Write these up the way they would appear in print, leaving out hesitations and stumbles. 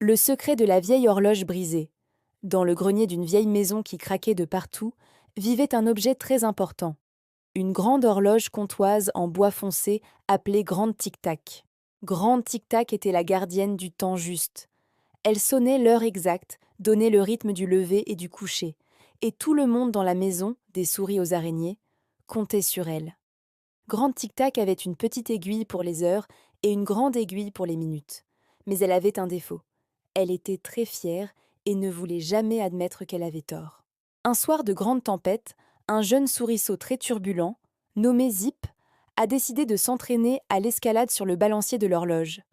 Le secret de la vieille horloge brisée. Dans le grenier d'une vieille maison qui craquait de partout, vivait un objet très important. Une grande horloge comtoise en bois foncé appelée Grande Tic-Tac. Grande Tic-Tac était la gardienne du temps juste. Elle sonnait l'heure exacte, donnait le rythme du lever et du coucher, et tout le monde dans la maison, des souris aux araignées, comptait sur elle. Grande Tic-Tac avait une petite aiguille pour les heures et une grande aiguille pour les minutes. Mais elle avait un défaut. Elle était très fière et ne voulait jamais admettre qu'elle avait tort. Un soir de grande tempête, un jeune souriceau très turbulent, nommé Zip, a décidé de s'entraîner à l'escalade sur le balancier de l'horloge.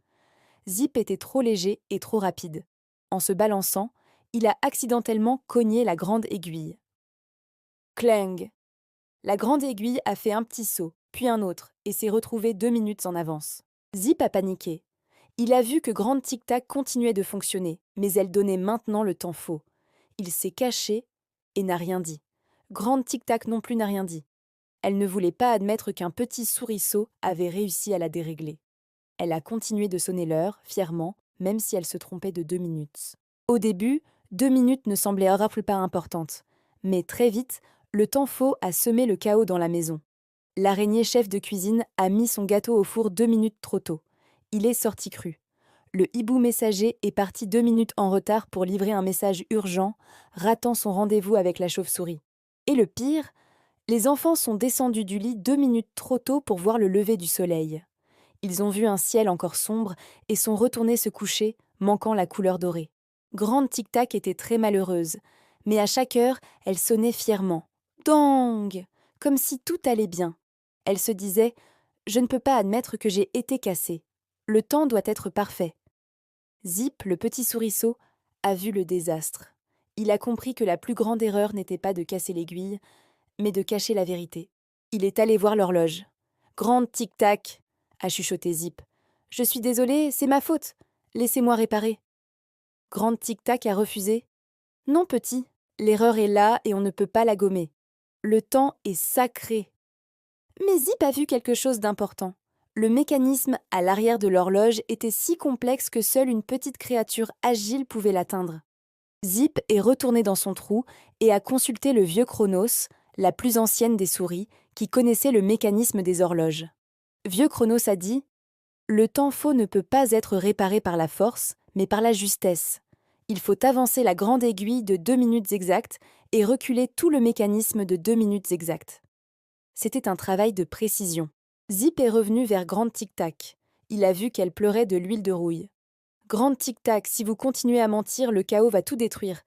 Zip était trop léger et trop rapide. En se balançant, il a accidentellement cogné la grande aiguille. Clang! La grande aiguille a fait un petit saut, puis un autre, et s'est retrouvée 2 minutes en avance. Zip a paniqué. Il a vu que Grande Tic-Tac continuait de fonctionner, mais elle donnait maintenant le temps faux. Il s'est caché et n'a rien dit. Grande Tic-Tac non plus n'a rien dit. Elle ne voulait pas admettre qu'un petit souriceau avait réussi à la dérégler. Elle a continué de sonner l'heure, fièrement, même si elle se trompait de 2 minutes. Au début, 2 minutes ne semblaient pas importantes. Mais très vite, le temps faux a semé le chaos dans la maison. L'araignée chef de cuisine a mis son gâteau au four 2 minutes trop tôt. Il est sorti cru. Le hibou messager est parti 2 minutes en retard pour livrer un message urgent, ratant son rendez-vous avec la chauve-souris. Et le pire, les enfants sont descendus du lit 2 minutes trop tôt pour voir le lever du soleil. Ils ont vu un ciel encore sombre et sont retournés se coucher, manquant la couleur dorée. Grande Tic-Tac était très malheureuse, mais à chaque heure, elle sonnait fièrement. Dong! Comme si tout allait bien. Elle se disait « Je ne peux pas admettre que j'ai été cassée. Le temps doit être parfait. » Zip, le petit souriceau, a vu le désastre. Il a compris que la plus grande erreur n'était pas de casser l'aiguille, mais de cacher la vérité. Il est allé voir l'horloge. « Grande Tic-Tac !» a chuchoté Zip. « Je suis désolée, c'est ma faute. Laissez-moi réparer. » Grande Tic-Tac a refusé. « Non, petit, l'erreur est là et on ne peut pas la gommer. Le temps est sacré. » Mais Zip a vu quelque chose d'important. Le mécanisme à l'arrière de l'horloge était si complexe que seule une petite créature agile pouvait l'atteindre. Zip est retourné dans son trou et a consulté le vieux Chronos, la plus ancienne des souris, qui connaissait le mécanisme des horloges. Vieux Chronos a dit « Le temps faux ne peut pas être réparé par la force, mais par la justesse. Il faut avancer la grande aiguille de 2 minutes exactes et reculer tout le mécanisme de 2 minutes exactes. » C'était un travail de précision. Zip est revenu vers Grande Tic-Tac. Il a vu qu'elle pleurait de l'huile de rouille. « Grande Tic-Tac, si vous continuez à mentir, le chaos va tout détruire.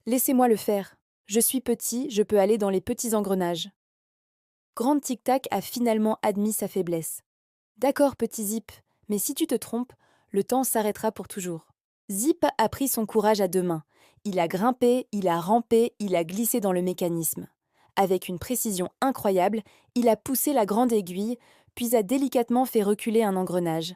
Laissez-moi le faire. Je suis petit, je peux aller dans les petits engrenages. » Grande Tic-Tac a finalement admis sa faiblesse. « D'accord, petit Zip, mais si tu te trompes, le temps s'arrêtera pour toujours. » Zip a pris son courage à 2 mains. Il a grimpé, il a rampé, il a glissé dans le mécanisme. Avec une précision incroyable, il a poussé la grande aiguille, puis a délicatement fait reculer un engrenage.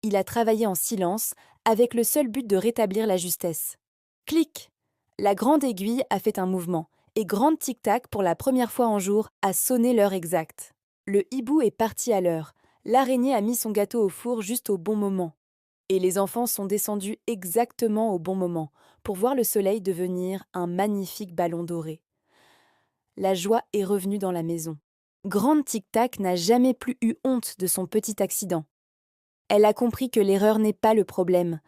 Il a travaillé en silence, avec le seul but de rétablir la justesse. Clic! La grande aiguille a fait un mouvement, et Grande Tic-Tac, pour la première fois en jour, a sonné l'heure exacte. Le hibou est parti à l'heure. L'araignée a mis son gâteau au four juste au bon moment. Et les enfants sont descendus exactement au bon moment, pour voir le soleil devenir un magnifique ballon doré. La joie est revenue dans la maison. Grande Tic-Tac n'a jamais plus eu honte de son petit accident. Elle a compris que l'erreur n'est pas le problème.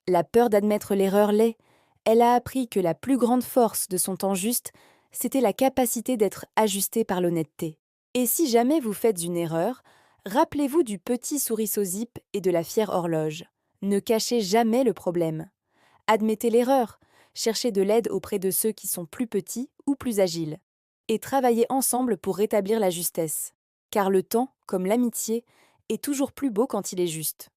La peur d'admettre l'erreur l'est. Elle a appris que la plus grande force de son temps juste, c'était la capacité d'être ajustée par l'honnêteté. Et si jamais vous faites une erreur, rappelez-vous du petit souriceau Zip et de la fière horloge. Ne cachez jamais le problème. Admettez l'erreur, cherchez de l'aide auprès de ceux qui sont plus petits ou plus agiles. Et travaillez ensemble pour rétablir la justesse. Car le temps, comme l'amitié, est toujours plus beau quand il est juste.